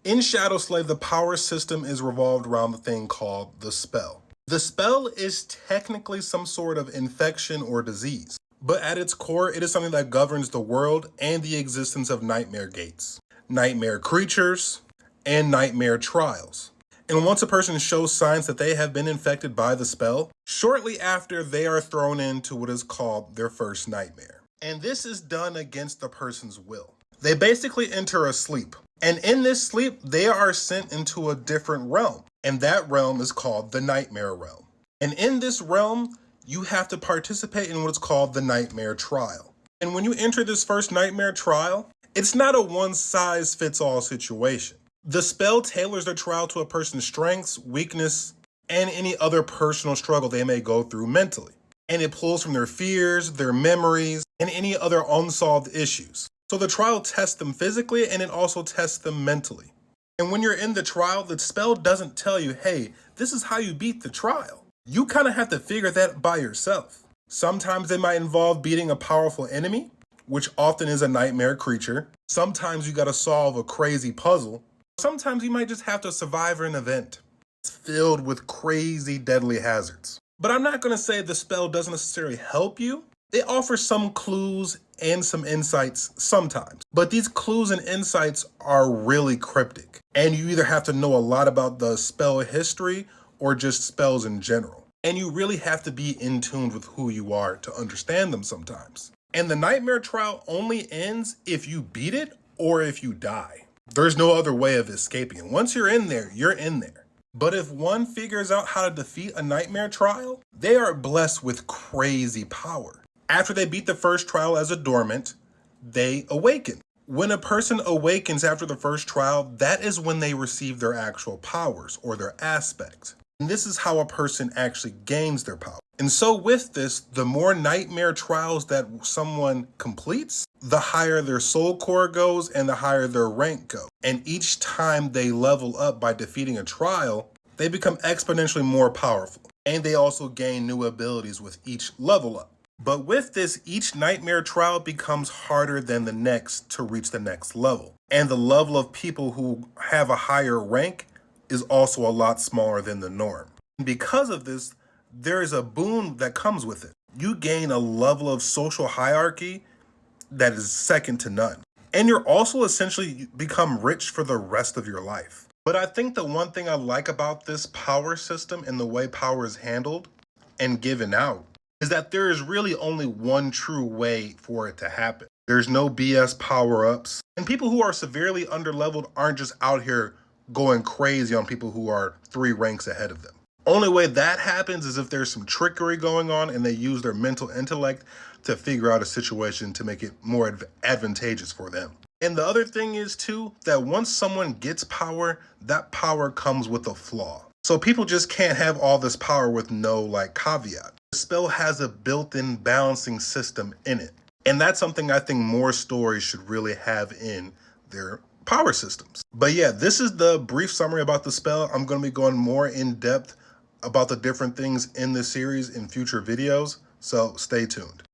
In Shadow Slave, the power system is revolved around the thing called the spell. The spell is technically some sort of infection or disease, but at its core, it is something that governs the world and the existence of nightmare gates, nightmare creatures, and nightmare trials. And once a person shows signs that they have been infected by the spell, shortly after they are thrown into what is called their first nightmare. And this is done against the person's will. They basically enter a sleep. And in this sleep, they are sent into a different realm. And that realm is called the nightmare realm. And in this realm, you have to participate in what's called the nightmare trial. And when you enter this first nightmare trial, it's not a one-size-fits-all situation. The spell tailors the trial to a person's strengths, weakness, and any other personal struggle they may go through mentally. And it pulls from their fears, their memories, and any other unsolved issues. So the trial tests them physically, and it also tests them mentally. And when you're in the trial, the spell doesn't tell you, hey, this is how you beat the trial. You kind of have to figure that by yourself. Sometimes it might involve beating a powerful enemy, which often is a nightmare creature. Sometimes you gotta solve a crazy puzzle. Sometimes you might just have to survive an event. It's filled with crazy deadly hazards. But I'm not gonna say the spell doesn't necessarily help you. It offers some clues and some insights sometimes. But these clues and insights are really cryptic. And you either have to know a lot about the spell history or just spells in general. And you really have to be in tune with who you are to understand them sometimes. And the nightmare trial only ends if you beat it or if you die. There's no other way of escaping it. Once you're in there, you're in there. But if one figures out how to defeat a nightmare trial, they are blessed with crazy power. After they beat the first trial as a dormant, they awaken. When a person awakens after the first trial, that is when they receive their actual powers or their aspects. And this is how a person actually gains their power. And so with this, the more nightmare trials that someone completes, the higher their soul core goes and the higher their rank goes. And each time they level up by defeating a trial, they become exponentially more powerful. And they also gain new abilities with each level up. But with this, each nightmare trial becomes harder than the next to reach the next level. And the level of people who have a higher rank is also a lot smaller than the norm. And because of this, there is a boon that comes with it. You gain a level of social hierarchy that is second to none. And you're also essentially become rich for the rest of your life. But I think the one thing I like about this power system and the way power is handled and given out is that there is really only one true way for it to happen. There's no BS power-ups. And people who are severely underleveled aren't just out here going crazy on people who are 3 ranks ahead of them. Only way that happens is if there's some trickery going on and they use their mental intellect to figure out a situation to make it more advantageous for them. And the other thing is too, that once someone gets power, that power comes with a flaw. So people just can't have all this power with no caveat. The spell has a built-in balancing system in it. And that's something I think more stories should really have in their power systems. But yeah, this is the brief summary about the spell. I'm going to be going more in depth about the different things in this series in future videos, so stay tuned.